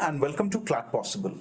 and welcome to Clat Possible.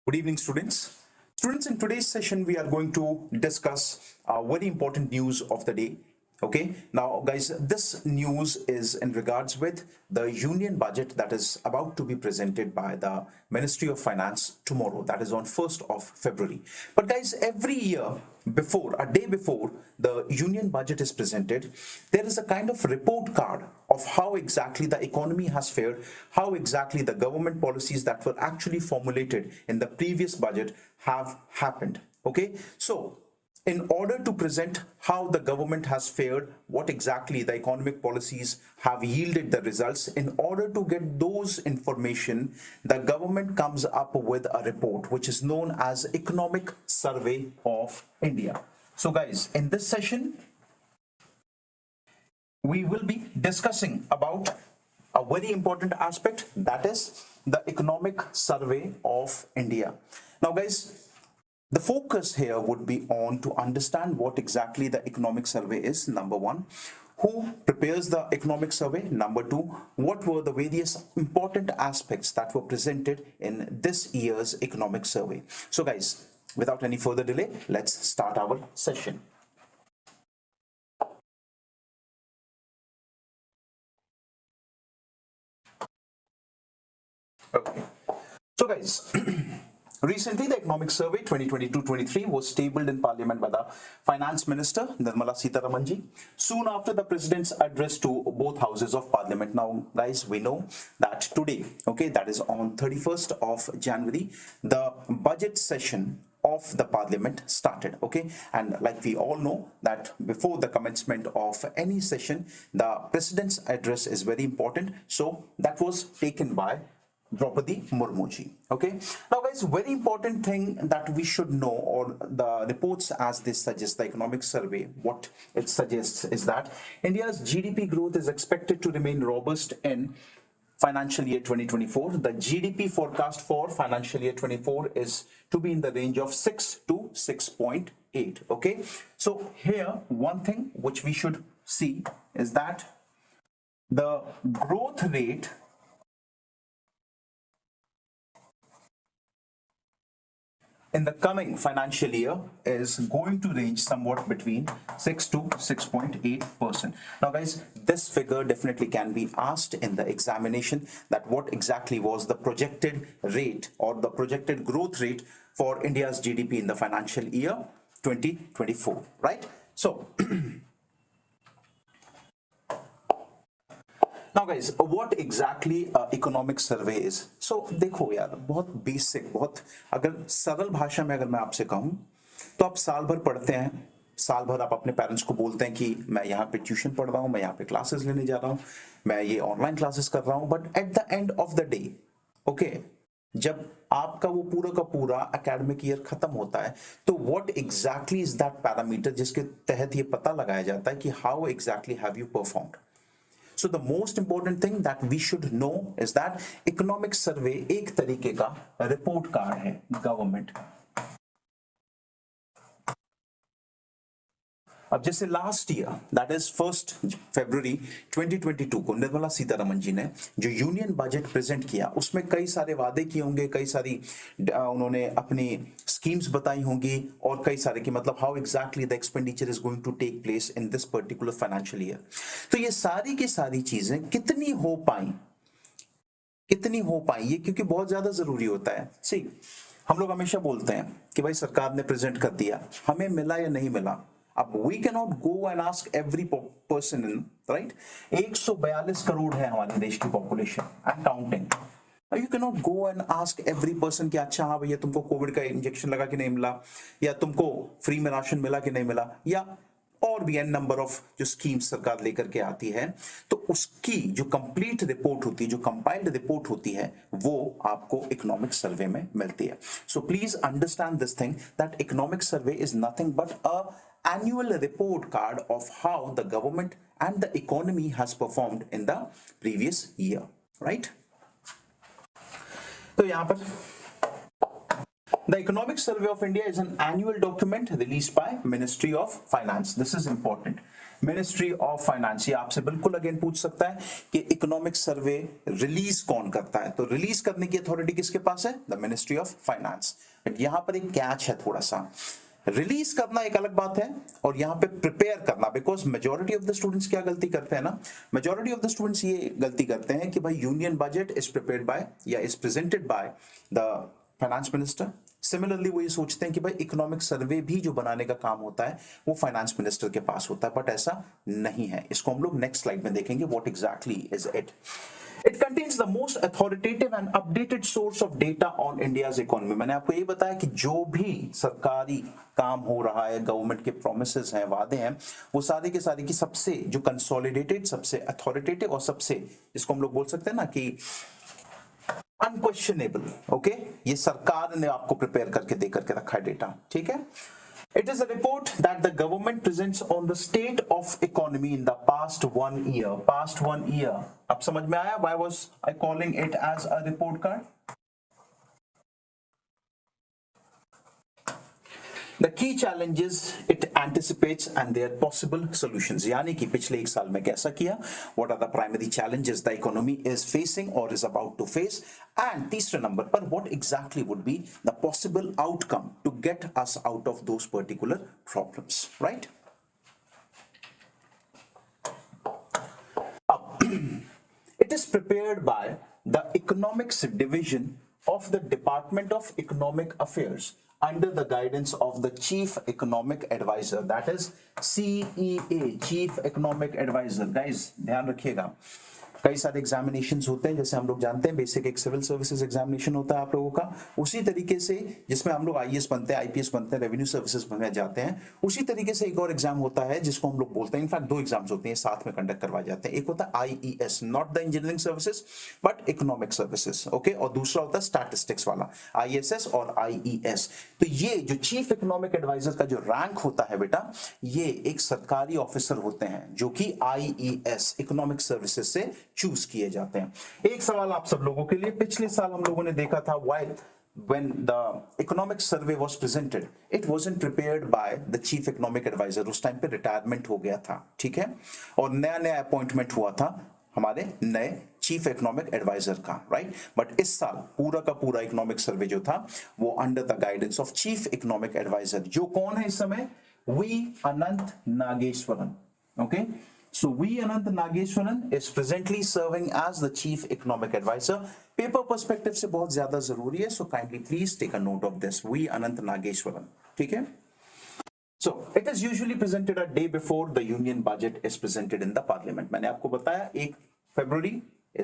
Good evening, students. Students, in today's session, we are going to discuss very important news of the day. Okay, now guys, this news is in regards with the union budget that is about to be presented by the Ministry of Finance tomorrow, that is on 1st of February. But guys, every year before, a day before the union budget is presented, there is a kind of report card of how exactly the economy has fared, how exactly the government policies that were actually formulated in the previous budget have happened. Okay, so in order to present how the government has fared, what exactly the economic policies have yielded the results, in order to get those information, the government comes up with a report which is known as Economic Survey of India. So guys, in this session, we will be discussing about a very important aspect, that is the Economic Survey of India. Now guys, the focus here would be on to understand what exactly the economic survey is, number one, who prepares the economic survey, number two, what were the various important aspects that were presented in this year's economic survey. So guys, without any further delay, let's start our session. Okay, so guys, recently, the Economic Survey 2022-23 was tabled in Parliament by the Finance Minister Nirmala Sitharaman ji soon after the President's address to both houses of Parliament. Now, guys, we know that today, okay, that is on 31st of January, the budget session of the Parliament started. Okay, and like we all know that before the commencement of any session, the President's address is very important. So that was taken by Draupadi Murmu ji. Okay, now guys, very important thing that we should know, or the reports as this suggests, the economic survey, what it suggests is that India's GDP growth is expected to remain robust in financial year 2024. The GDP forecast for financial year 24 is to be in the range of 6 to 6.8. Okay, so here one thing which we should see is that the growth rate in the coming financial year is going to range somewhat between 6 to 6.8%. Now guys, this figure definitely can be asked in the examination, that what exactly was the projected rate or the projected growth rate for India's GDP in the financial year 2024, right? So now guys, what exactly economic survey is? So देखो यार, बहुत basic, बहुत अगर सरल भाषा में अगर मैं आपसे कहूँ तो आप साल भर पढ़ते हैं, साल भर आप अपने पेरेंट्स को बोलते हैं कि मैं यहाँ पे ट्यूशन पढ़ रहा हूँ, मैं यहाँ पे क्लासेस लेने जा रहा हूँ, मैं ये ऑनलाइन क्लासेस कर रहा हूँ, but at the end of the day, okay, जब आपका वो पूरा का पूरा एकेडमिक ईयर खत्म होता है, तो what exactly is that parameter जिसके तहत ये पता लगाया जाता है कि how exactly have you performed. So the most important thing that we should know is that economic survey एक तरीके का report card है government का. अब जैसे last year, that is 1st फरवरी 2022 को निर्मला सीतारमन जी ने जो यूनियन बजट प्रेजेंट किया, उसमें कई सारे वादे किए होंगे, कई सारी उन्होंने अपनी स्कीम्स बताई होंगी, और कई सारे कि मतलब how exactly the expenditure is going to take place in this particular financial year. तो ये सारी की सारी चीजें कितनी हो पाई ये क्योंकि बहुत ज्यादा जरूरी होता है. सी, हम लोग हमेशा बोलते हैं कि भाई सरकार ने प्रेजेंट कर दिया, हमें मिला या नहीं मिला. अब we cannot go and ask every person in, right? 142 crore है हमारे देश की population and counting. You cannot go and ask every person कि अच्छा हाँ भैया तुमको कोविड का इंजेक्शन लगा कि नहीं मिला, या तुमको फ्री में राशन मिला कि नहीं मिला, या और भी एन नंबर ऑफ जो स्कीम्स सरकार लेकर के आती है. तो उसकी जो कंप्लीट रिपोर्ट होती है, जो कंपाइल्ड रिपोर्ट होती है, वो आपको इकोनॉमिक सर्वे में मिलती है. So please understand this thing that economic survey is nothing but a annual report card of how the government and the economy has performed in the previous year, right? So yahan par the Economic Survey of India is an annual document released by Ministry of Finance. This is important. Ministry of finance. ये आपसे बिल्कुल again पूछ सकता है कि economic survey release कौन करता है, तो रिलीज करने की अथॉरिटी किसके पास है? The ministry of finance. यहां पर एक कैच है थोड़ा सा, रिलीज करना एक अलग बात है और यहां पे प्रिपेयर करना, because majority of the students क्या गलती करते हैं ना, मेजॉरिटी ऑफ द स्टूडेंट्स ये गलती करते हैं कि भाई union budget is prepared by या is presented by the finance minister. Similarly वो ये सोचते हैं कि भाई इकोनॉमिक सर्वे भी जो बनाने का काम होता है वो फाइनेंस मिनिस्टर के पास होता है, बट ऐसा नहीं है। इसको हम लोग नेक्स्ट स्लाइड में देखेंगे what exactly is it. It contains the most authoritative and updated source of data on India's economy। मैंने आपको ये बताया कि जो भी सरकारी काम हो रहा है, गवर्नमेंट के प्रोमिसेस हैं, वादे हैं, वो सारे के सारे की सबसे जो कंसोलिडेटेड, सबसे अथॉरिटेटिव और सबसे जिसको हम लोग बोल सकते हैं ना कि अनक्वेश्चनेबल, ओके, ये सरकार ने आपको प्रिपेयर करके दे करके रखा है डेटा, ठीक है। It is a report that the government presents on the state of economy in the past 1 year. Past 1 year. अब समझ में आया why was I calling it as a report card? The key challenges it anticipates and their possible solutions। यानी कि पिछले एक साल में कैसा किया, what are the primary challenges the economy is facing or is about to face, and तीसरे number पर what exactly would be the possible outcome to get us out of those particular problems, right? It is prepared by the economics division of the Department of Economic Affairs under the guidance of the Chief Economic Advisor, that is CEA, Chief Economic Advisor। Guys ध्यान रखिएगा, कई सारे examinations होते हैं, जैसे हम लोग जानते हैं बेसिक एक सिविल सर्विसेज एग्जामिनेशन होता है आप लोगों का, उसी तरीके से जिसमें हम लोग आईएएस बनते हैं, आईपीएस बनते हैं, रेवेन्यू सर्विसेज बनने जाते हैं, उसी तरीके से एक और एग्जाम होता है जिसको हम लोग बोलते हैं, इनफैक्ट दो एग्जाम्स होते हैं साथ में कंडक्ट करवाए जाते हैं। एक होता है IES, not the engineering services but economic services, okay, और दूसरा होता है स्टैटिस्टिक्स वाला, आईएसएस और आईईएस। तो ये जो चीफ इकोनॉमिक एडवाइजर का जो रैंक होता है बेटा, ये एक सरकारी ऑफिसर होते हैं जो कि आईईएस इकोनॉमिक सर्विसेज से चूज किए जाते हैं। एक सवाल आप सब लोगों के लिए, पिछले साल हम लोगों ने देखा था when the economic survey was presented, it wasn't prepared by the chief economic advisor। उस टाइम पे रिटायरमेंट हो गया था, ठीक है, और नया नया अपॉइंटमेंट हुआ था हमारे नए चीफ इकोनॉमिक एडवाइजर का, राइट। बट इस साल पूरा का पूरा इकोनॉमिक सर्वे जो था वो under the guidance of chief economic adviser, जो कौन है इस समय, V Anant Nageswaran, okay. So V. Anant Nageshwaran is presently serving as the Chief Economic Advisor। Paper perspective से बहुत ज्यादा जरूरी है, so kindly please take a note of this, V. Anant Nageshwaran, ठीक है। So it is usually presented a day before the union budget is presented in the parliament। मैंने आपको बताया 1 February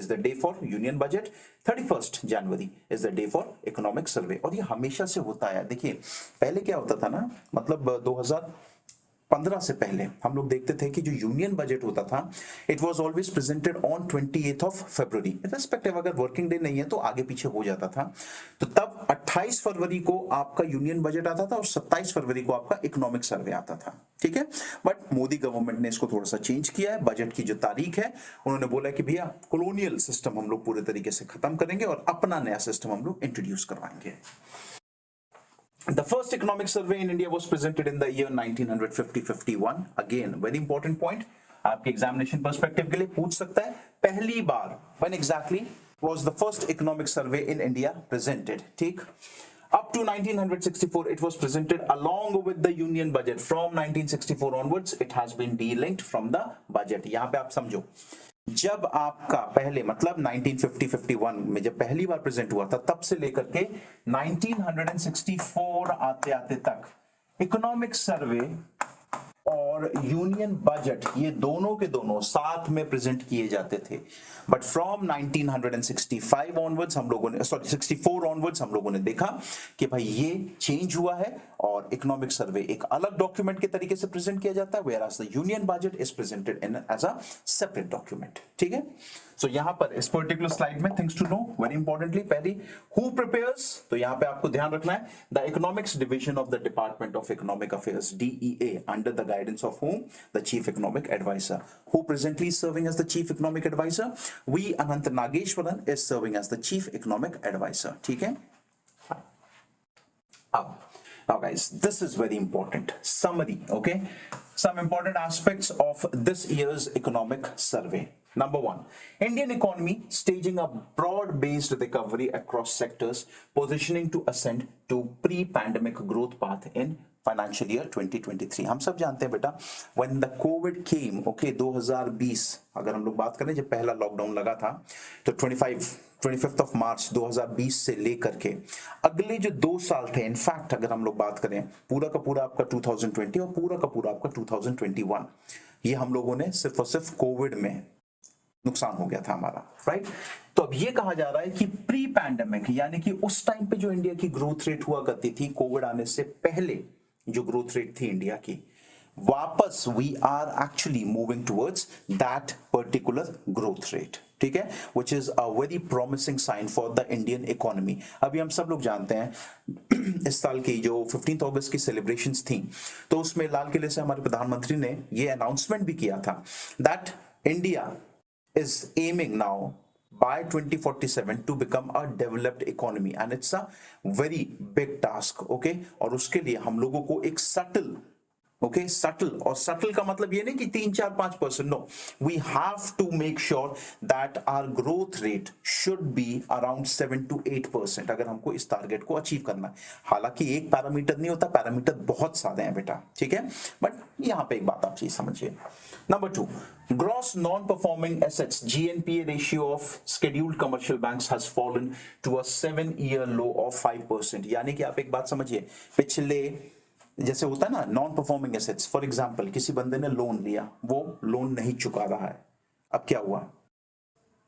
is the day for union budget, 31st January is the day for economic survey, और ये हमेशा से होता है। देखिए पहले क्या होता था ना, मतलब 2015 से पहले हम लोग देखते थे कि जो यूनियन बजट होता था it was always presented on 28th of February, respective अगर वर्किंग डे नहीं है तो आगे पीछे हो जाता था। तो तब 28 फरवरी को आपका यूनियन बजट आता था और 27 फरवरी को आपका इकोनॉमिक सर्वे आता था, ठीक है। बट मोदी गवर्नमेंट ने इसको थोड़ा सा चेंज किया है। बजट की जो तारीख है उन्होंने बोला कि भैया कॉलोनियल सिस्टम हम लोग पूरे तरीके से खत्म करेंगे और अपना नया सिस्टम हम लोग इंट्रोड्यूस करवाएंगे। The first economic survey in India was presented in the year 1950-51। Again, very important point, आपके examination perspective के लिए पूछ सकता है, पहली बार when exactly was the first economic survey in India presented, ठीक। Up to 1964 it was presented along with the union budget। From 1964 onwards it has been de-linked from the budget। यहाँ पे आप समझो, जब आपका पहले मतलब 1950-51 में जब पहली बार प्रेजेंट हुआ था, तब से लेकर के 1964 आते आते तक इकोनॉमिक सर्वे और यूनियन बजट ये दोनों के दोनों साथ में प्रेजेंट किए जाते थे। बट फ्रॉम 1965 ऑनवर्ड्स हम लोगों ने 64 ऑनवर्ड्स हम लोगों ने देखा कि भाई ये चेंज हुआ है और इकोनॉमिक सर्वे एक अलग डॉक्यूमेंट के तरीके से प्रेजेंट किया जाता है, whereas the union budget is presented in as a separate document, ठीक है। सो यहां पर इस पर्टिकुलर स्लाइड में things to know very importantly, पहली हु प्रिपेयर्स, तो यहां पे आपको ध्यान रखना है the economics division of the department of economic affairs DEA under the guidance of whom the chief economic advisor, who presently is serving as the chief economic advisor, V. Anant Nageshwaran is serving as the chief economic advisor, ठीक है। अब now guys, this is very important summary, okay। some important aspects of this year's economic survey. Number one, Indian economy staging a broad-based recovery across sectors, positioning to ascend to pre-pandemic growth path in financial year 2023. हम सब जानते हैं बेटा, when the COVID came, okay, 2020 अगर हम लोग बात करें जब पहला लॉकडाउन लगा था तो 25th of March 2020 से लेकर के अगले जो 2 साल थे, इनफैक्ट अगर हम लोग बात करें पूरा का पूरा आपका 2020 और पूरा का पूरा आपका 2021, ये हम लोगों ने सिर्फ और सिर्फ कोविड में नुकसान हो गया था हमारा, राइट। तो अब ये कहा जा रहा है कि प्री पैंडेमिक यानी कि उस टाइम पे जो इंडिया की ग्रोथ रेट हुआ करती थी कोविड आने से पहले जो ग्रोथ रेट थी इंडिया की, वापस we are actually moving towards that particular growth rate, ठीक है, which is a very promising sign for the Indian economy. अभी हम सब लोग जानते हैं इस साल की जो 15 अगस्त की सेलिब्रेशंस थी तो उसमें लाल किले से हमारे प्रधानमंत्री ने ये अनाउंसमेंट भी किया था that India is aiming now by 2047 to become a developed economy and it's a very big task, okay। और उसके लिए हम लोगों को एक सटल और सटल का मतलब ये नहीं कि 3-4-5%, no, we have to make sure that our growth rate should be around 7 to 8% अगर हमको इस टारगेट को अचीव करना है। हालांकि एक पैरामीटर नहीं होता, पैरामीटर बहुत सारे हैं बेटा, ठीक है, बट यहां पे एक बात आप चीज समझिए। Number 2, gross non-performing assets GNPA ratio of scheduled commercial banks has fallen to a 7-year low of 5%। यानी कि आप एक बात समझिए, पिछले जैसे होता है ना non performing assets, for example किसी बंदे ने लोन लिया, वो लोन नहीं चुका रहा है, अब क्या हुआ,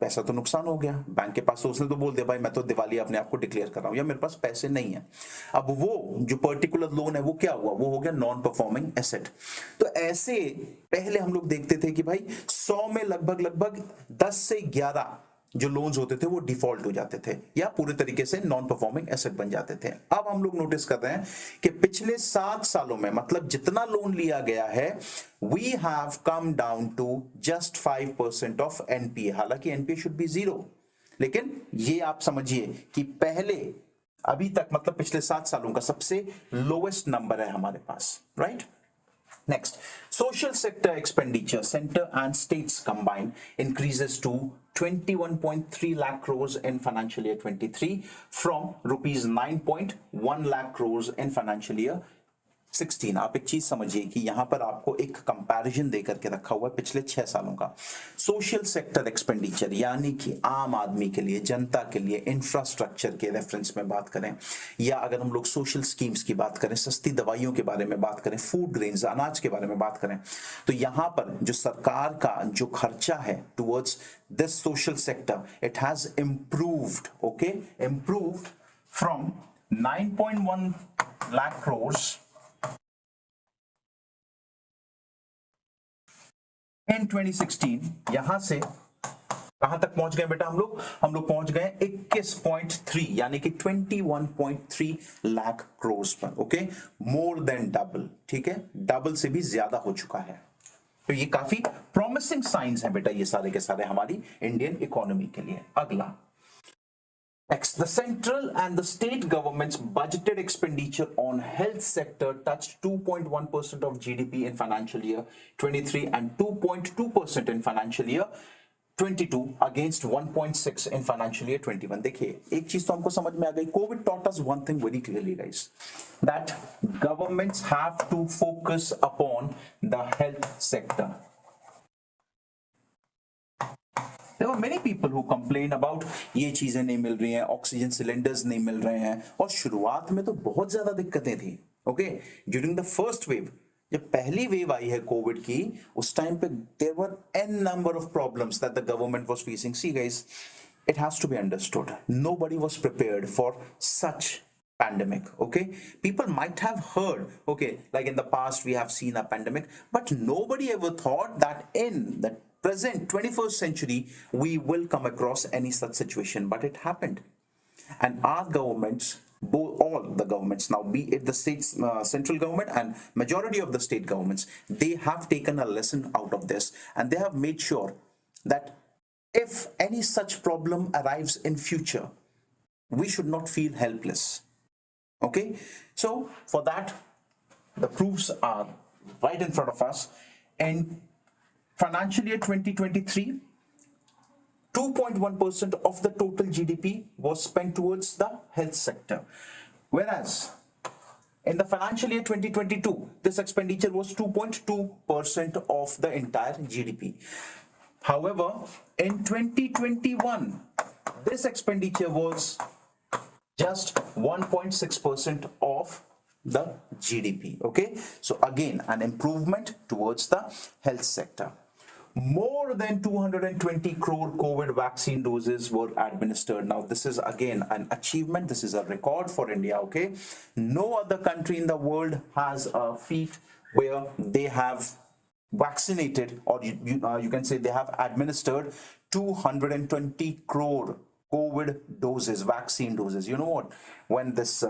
पैसा तो नुकसान हो गया, बैंक के पास तो उसने तो बोल दिया भाई मैं तो दिवाली अपने आप को डिक्लेयर कर रहा हूं या मेरे पास पैसे नहीं है। अब वो जो पर्टिकुलर लोन है वो क्या हुआ, वो हो गया नॉन परफॉर्मिंग एसेट। तो ऐसे पहले हम लोग देखते थे कि भाई 100 में लगभग 10 से 11 जो लोन्स होते थे वो डिफॉल्ट हो जाते थे या पूरे तरीके से नॉन परफॉर्मिंग एसेट बन जाते थे। अब हम लोग नोटिस कर रहे हैं कि पिछले 7 सालों में मतलब जितना लोन लिया गया है we have come down to just 5% of NPA. हालांकि एनपीए शुड बी 0, लेकिन ये आप समझिए कि पहले अभी तक मतलब पिछले 7 सालों का सबसे लोएस्ट नंबर है हमारे पास, right. Next, social sector expenditure, center and states combined, increases to 21.3 lakh crores in financial year 23 from rupees 9.1 lakh crores in financial year 16। आप एक चीज समझिए कि यहां पर आपको एक कंपैरिजन देकर के रखा हुआ है पिछले 6 सालों का। सोशल सेक्टर एक्सपेंडिचर यानी कि आम आदमी के लिए, जनता के लिए, इंफ्रास्ट्रक्चर के रेफरेंस में बात करें या अगर हम लोग सोशल स्कीम्स की बात करें, सस्ती दवाइयों के बारे में बात करें, फूड ग्रेन्स अनाज के बारे में बात करें, तो यहां पर जो सरकार का जो खर्चा है towards this social sector it has improved, okay, improved from 9.1 lakh crores in 2016, यहां से कहां तक पहुंच गए बेटा हम लोग पहुंच गए 21.3 यानी कि 21.3 लाख crores पर, ओके, मोर देन डबल, ठीक है, डबल से भी ज्यादा हो चुका है। तो ये काफी प्रॉमिसिंग साइंस हैं बेटा ये सारे के सारे हमारी इंडियन इकोनॉमी के लिए। अगला, Next, the central and the state government's budgeted expenditure on health sector touched 2.1% of GDP in financial year 23 and 2.2% in financial year 22 against 1.6 in financial year 21। देखिए एक चीज तो हमको समझ में आ गई, COVID taught us one thing very clearly guys, that governments have to focus upon the health sector। There were many people who complain about ये चीजें नहीं मिल रही हैं, ऑक्सीजन सिलेंडर्स नहीं मिल रहे हैं, और शुरुआत में तो बहुत ज्यादा दिक्कतें थी, okay. During the first wave, जब पहली वेव आई है कोविड की, उस टाइम पे there were a number of problems that the government was facing. See guys, it has to be understood, nobody was prepared for such pandemic, okay, people might have heard, okay, like in the past we have seen a pandemic, but nobody ever thought that in the present 21st century we will come across any such situation, but it happened. And our governments, all the governments now, be it the states, central government and majority of the state governments, they have taken a lesson out of this and they have made sure that if any such problem arrives in future, we should not feel helpless. Okay, so for that the proofs are right in front of us. In financial year 2023, 2.1% of the total GDP was spent towards the health sector. Whereas in the financial year 2022, this expenditure was 2.2% of the entire GDP. However, in 2021, this expenditure was just 1.6% of the GDP. Okay, so again, an improvement towards the health sector. More than 220 crore COVID vaccine doses were administered. Now, this is again an achievement. This is a record for India. Okay, no other country in the world has a feat where they have vaccinated, or you can say they have administered 220 crore COVID doses, vaccine doses. You know what? When this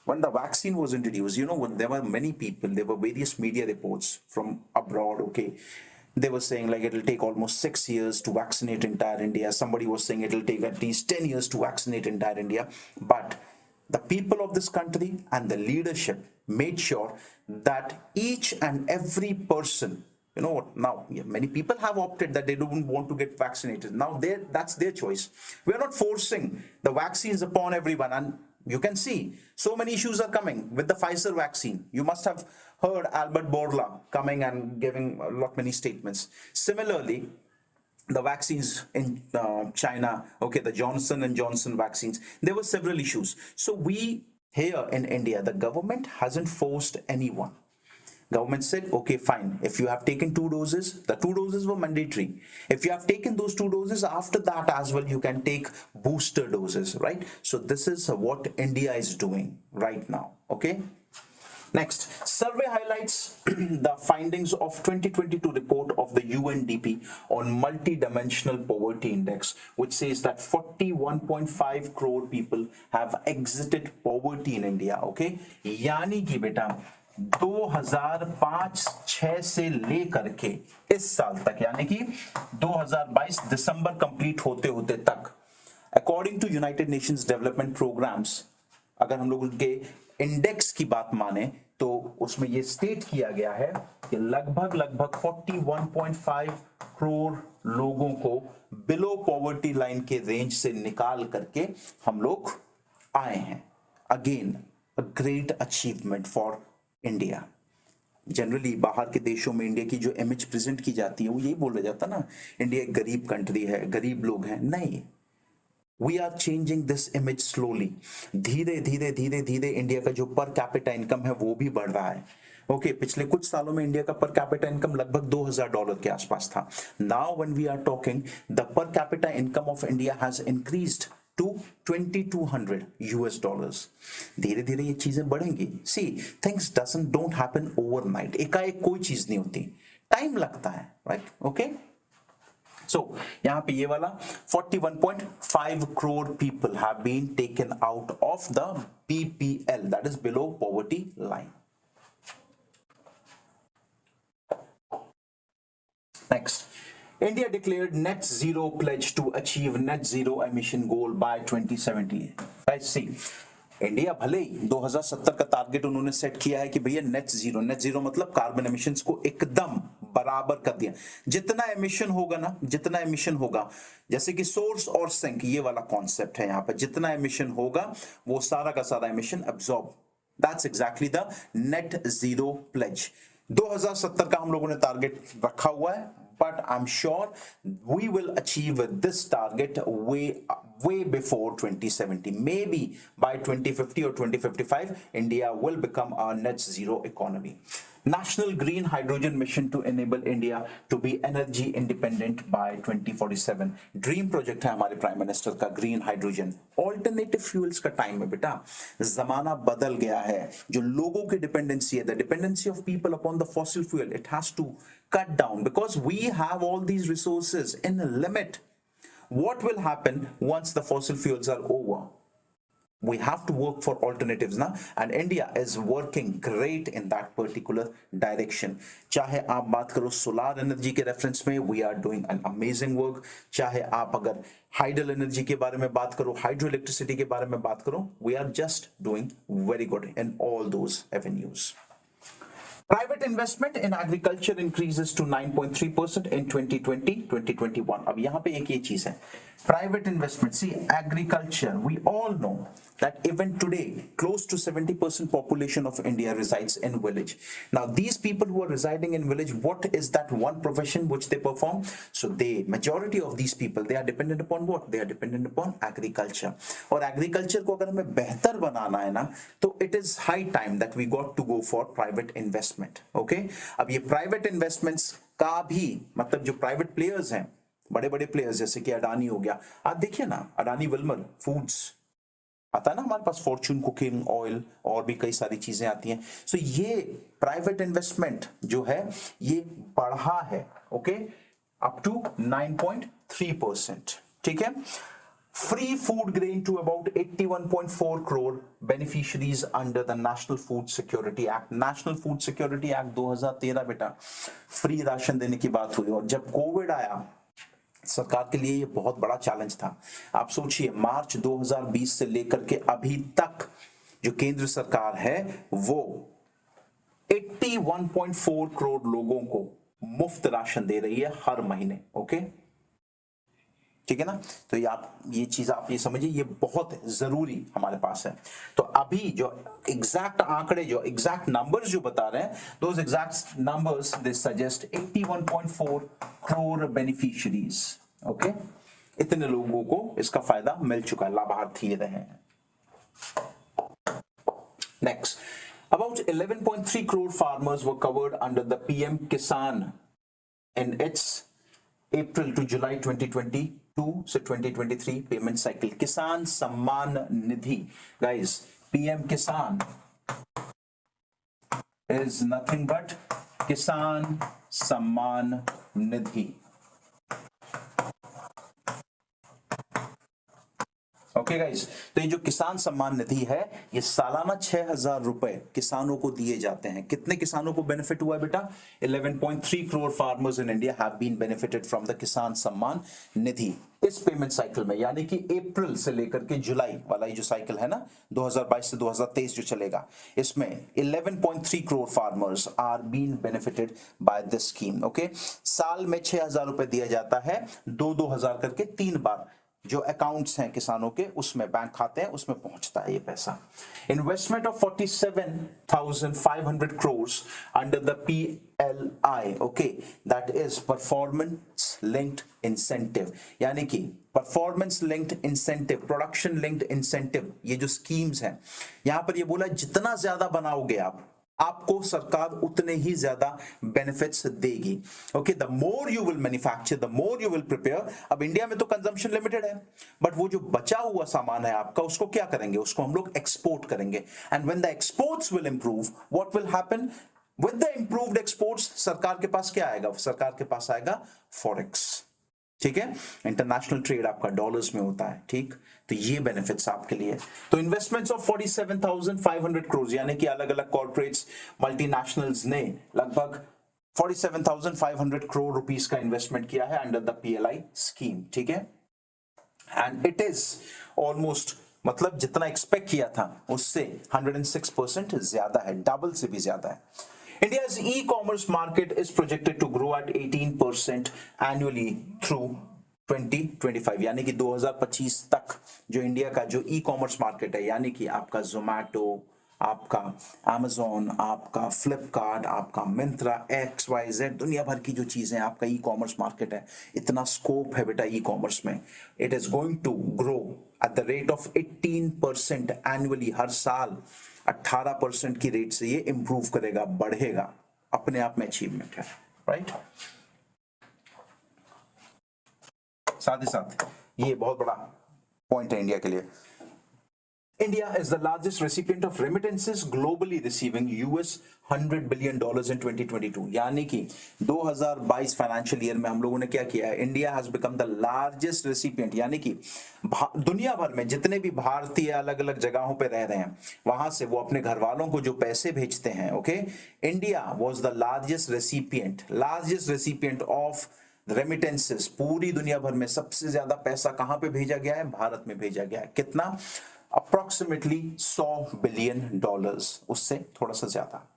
when the vaccine was introduced, you know what? There were many people. There were various media reports from abroad. Okay, they were saying like it'll take almost 6 years to vaccinate entire India. Somebody was saying it'll take at least 10 years to vaccinate entire India. But the people of this country and the leadership made sure that each and every person, you know what, now many people have opted that they don't want to get vaccinated. Now that's their choice. We are not forcing the vaccines upon everyone. And you can see so many issues are coming with the Pfizer vaccine. You must have heard Albert Bourla coming and giving a lot many statements. Similarly, the vaccines in China, okay, the Johnson and Johnson vaccines, there were several issues. So we here in India, the government hasn't forced anyone. Government said, okay, fine. If you have taken 2 doses, the 2 doses were mandatory. If you have taken those 2 doses, after that as well, you can take booster doses, right? So this is what India is doing right now, okay? Next, survey highlights the findings of 2022 report of the UNDP on multi-dimensional poverty index, which says that 41.5 crore people have exited poverty in India, okay? यानी कि बेटा 2005-6 से लेकर के इस साल तक, यानी कि 2022 दिसंबर कंप्लीट होते होते तक, according to United Nations development programmes, अगर हम लोग उनके इंडेक्स की बात माने तो उसमें ये स्टेट किया गया है कि लगभग 41.5 करोड़ लोगों को बिलो पॉवर्टी लाइन के रेंज से निकाल करके हम लोग आए हैं. Again a great achievement for India. Generally बाहर के देशों में इंडिया की जो इमेज प्रेजेंट की जाती है वो यही बोला जाता ना, इंडिया एक गरीब कंट्री है, गरीब लोग हैं. नहीं, we are changing this image slowly. धीरे धीरे धीरे धीरे इंडिया का जो पर कैपिटा इनकम है वो भी बढ़ रहा है. ओके, पिछले कुछ सालों में इंडिया का पर कैपिटा इनकम लगभग $2000 के आसपास था. Now when we are talking, the per capita income of India has increased to $2200. धीरे धीरे ये चीजें बढ़ेंगी. See, things don't happen overnight. एकाएक कोई चीज नहीं होती, टाइम लगता है, राइट? ओके, सो यहां पे ये वाला 41.5 crore people have been taken out of the BPL, that is below poverty line. Next, India declared net zero pledge to achieve net zero emission goal by 2070. Guys, see, India भले ही 2070 का target उन्होंने set किया है कि भैया net zero मतलब carbon emissions को एकदम बराबर कर दिया. जितना एमिशन होगा ना, जितना एमिशन होगा, जैसे कि सोर्स और सिंक, ये वाला कॉन्सेप्ट है यहाँ पर, जितना एमिशन होगा वो सारा का सारा emission absorb. That's exactly the net zero pledge. 2070 का हम लोगों ने टारगेट रखा हुआ है, but I'm sure we will achieve this target way before 2070. Maybe by 2050 or 2055, India will become a net zero economy. National Green Hydrogen Mission to enable India to be energy independent by 2047. Dream project है हमारे prime minister का, green hydrogen. Alternative fuels का time है बेटा, जमाना बदल गया है. जो लोगों की डिपेंडेंसी है, the dependency of people upon the fossil fuel, it has to cut down because we have all these resources in a limit. What will happen once the fossil fuels are over? We have to work for alternatives now, and India is working great in that particular direction. चाहे आप बात करो solar energy के reference में, we are doing an amazing work. चाहे आप अगर hydel energy के बारे में बात करो, हाइड्रो इलेक्ट्रिसिटी के बारे में बात करो, we are just doing very good in all those avenues. Private investment in agriculture increases to 9.3% in 2020-2021. अब यहाँ पे एक ये चीज है, private investment. See, agriculture. We all know that even today, close to 70% population of India resides in village. Now, these people who are residing in village, what is that one profession which they perform? So, majority of these people, they are dependent upon what? They are dependent upon agriculture. और agriculture को अगर हमें बेहतर बनाना है ना, तो it is high time that we got to go for private investment. Okay? अब ये private investments का भी मतलब जो private players हैं, बड़े बड़े प्लेयर्स जैसे कि अडानी हो गया, आप देखिए ना, अडानी विल्मर फूड्स आता है ना हमारे पास, फॉर्च्यून कुकिंग ऑयल और भी कई सारी चीजें आती हैं. सो ये प्राइवेट इन्वेस्टमेंट जो है ये बढ़ा है, ओके, अप टू 9.3%. ठीक है. Free food grain to about 81.4 crore beneficiaries under the National Food Security Act. National Food Security Act 2013 बेटा, फ्री राशन देने की बात हुई. और जब कोविड आया, सरकार के लिए ये बहुत बड़ा चैलेंज था. आप सोचिए, मार्च 2020 से लेकर के अभी तक जो केंद्र सरकार है वो 81.4 करोड़ लोगों को मुफ्त राशन दे रही है हर महीने. ओके, ठीक है ना. तो ये चीज आप ये समझिए, ये बहुत जरूरी हमारे पास है. तो अभी जो एग्जैक्ट आंकड़े, जो एग्जैक्ट नंबर्स जो बता रहे हैं, दोस exact numbers they suggest 81.4 crore beneficiaries. Okay, इतने लोगों को इसका फायदा मिल चुका है, लाभार्थी रहे हैं. Next, about 11.3 crore farmers were covered under the PM Kisan in its April to July 2022 से 2023 पेमेंट साइकिल. किसान सम्मान निधि, गाइस, PM किसान is nothing but किसान सम्मान निधि. ओके गाइस, तो ये जो किसान सम्मान निधि है, ये सालाना 6,000 रुपए किसानों को दिए जाते हैं. कितने किसानों को बेनिफिट हुआ है बेटा? 11.3 crore farmers in India have been benefited from the Kisan Samman निधि इस पेमेंट साइकिल में. यानी कि अप्रैल से लेकर के जुलाई वाला ये जो साइकिल है ना, 2022 से 2023 जो चलेगा, इसमें 11.3 crore farmers are been benefited by this scheme. Okay, साल में 6,000 रुपए दिया जाता है, 2,000 करके 3 बार जो अकाउंट्स हैं किसानों के, उसमें बैंक खाते हैं, उसमें पहुंचता है ये पैसा. Investment of 47,500 crores under the PLI, okay, that is performance linked incentive. यानी कि performance linked incentive, production linked incentive, ये जो स्कीम्स हैं, यहां पर ये बोला जितना ज्यादा बनाओगे आपको सरकार उतने ही ज्यादा बेनिफिट्स देगी. Okay, the more you will manufacture, the more you will prepare. अब इंडिया में तो कंजम्पशन लिमिटेड है, बट वो जो बचा हुआ सामान है आपका, उसको क्या करेंगे? उसको हम लोग एक्सपोर्ट करेंगे. And when the exports will improve, what will happen? With the improved exports, सरकार के पास क्या आएगा? सरकार के पास आएगा फॉरेक्स. ठीक है, इंटरनेशनल ट्रेड आपका डॉलर्स में होता है. ठीक, तो ये बेनिफिट्स आपके लिए. तो इन्वेस्टमेंट्स ऑफ 47,500 करोड़, यानी कि अलग अलग कॉर्पोरेट्स, मल्टीनेशनल्स ने लगभग 47,500 करोड़ रुपीस का इन्वेस्टमेंट किया है अंडर द PLI स्कीम. ठीक है, एंड इट इज ऑलमोस्ट, मतलब जितना एक्सपेक्ट किया था उससे 106% ज्यादा है, डबल से भी ज्यादा है. India's e-commerce market is projected to grow at 18% annually through 2025. यानी कि 2025 तक जो इंडिया का जो ई-कॉमर्स मार्केट है, यानी कि आपका जोमैटो, आपका Amazon, आपका फ्लिपकार्ट, आपका मिंत्रा, XYZ, दुनिया भर की जो चीजें आपका ई-कॉमर्स मार्केट है, इतना स्कोप है बेटा ई-कॉमर्स में. It is going to grow at the rate of 18% annually. हर साल 18% की रेट से ये इंप्रूव करेगा, बढ़ेगा. अपने आप में अचीवमेंट है, राइट. साथ ही साथ ये बहुत बड़ा पॉइंट है इंडिया के लिए. India is the largest recipient of remittances globally, receiving $100 billion in 2022. यानी कि 2022 फाइनेंशियल ईयर में हम लोगों ने क्या किया है? India has become the largest recipient, यानी कि दुनिया भर में जितने भी भारतीय अलग अलग जगहों पे रह रहे हैं, वहां से वो अपने घर वालों को जो पैसे भेजते हैं. Okay, India was the largest recipient of remittances. पूरी दुनिया भर में सबसे ज्यादा पैसा कहां पे भेजा गया है? भारत में भेजा गया है. कितना? अप्रोक्सीमेटली $100 बिलियन, उससे थोड़ा सा ज्यादा.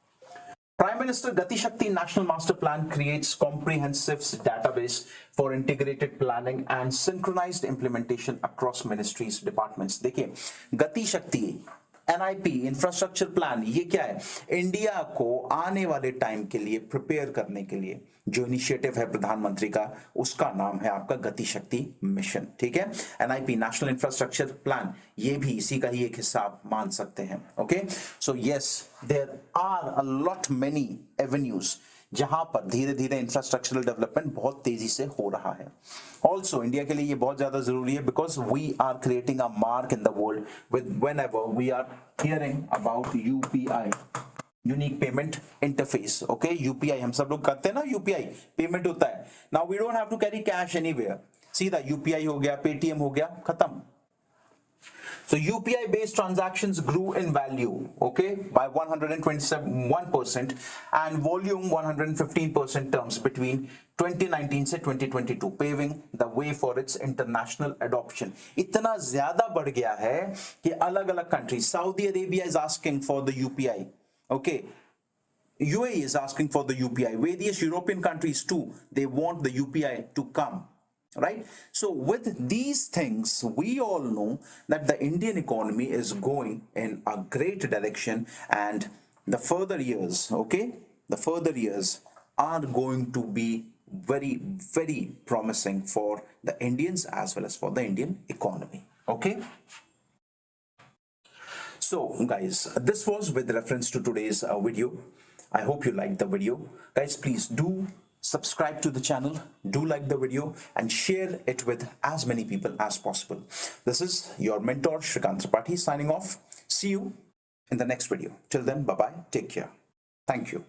Prime Minister Gati Shakti National Master Plan creates comprehensive database for integrated planning and synchronized implementation across ministries, departments. देखिए, गति शक्ति NIP इंफ्रास्ट्रक्चर प्लान ये क्या है? इंडिया को आने वाले टाइम के लिए प्रिपेयर करने के लिए जो इनिशिएटिव है प्रधानमंत्री का, उसका नाम है आपका गति शक्ति मिशन। ठीक है, NIP नेशनल इंफ्रास्ट्रक्चर प्लान ये भी इसी का ही एक हिस्सा आप मान सकते हैं। Okay, so yes, there are a lot many avenues जहां पर धीरे धीरे इंफ्रास्ट्रक्चरल डेवलपमेंट बहुत तेजी से हो रहा है। ऑल्सो इंडिया के लिए ये बहुत ज्यादा जरूरी है because we are creating a mark in the world with whenever we are hearing about UPI, unique payment interface. Okay, UPI हम सब लोग करते हैं ना, यूपीआई पेमेंट होता है। Now we don't have to carry cash anywhere, सीधा UPI हो गया, पेटीएम हो गया, खत्म। So UPI based transactions grew in value, okay, by 127% and volume 115% terms between 2019 से 2022, paving the way for its international adoption. इतना ज्यादा बढ़ गया है कि अलग अलग countries, Saudi Arabia is asking for the UPI, okay, UAE is asking for the UPI, various European countries too, they want the UPI to come. Right, so with these things we all know that the Indian economy is going in a great direction, and the further years, okay, the further years are going to be very, very promising for the Indians as well as for the Indian economy. Okay, so guys, this was with reference to today's video. I hope you liked the video. Guys, please do subscribe to the channel, do like the video and share it with as many people as possible. This is your mentor Shrikant Tripathi signing off. See you in the next video. Till then, bye bye, take care. Thank you.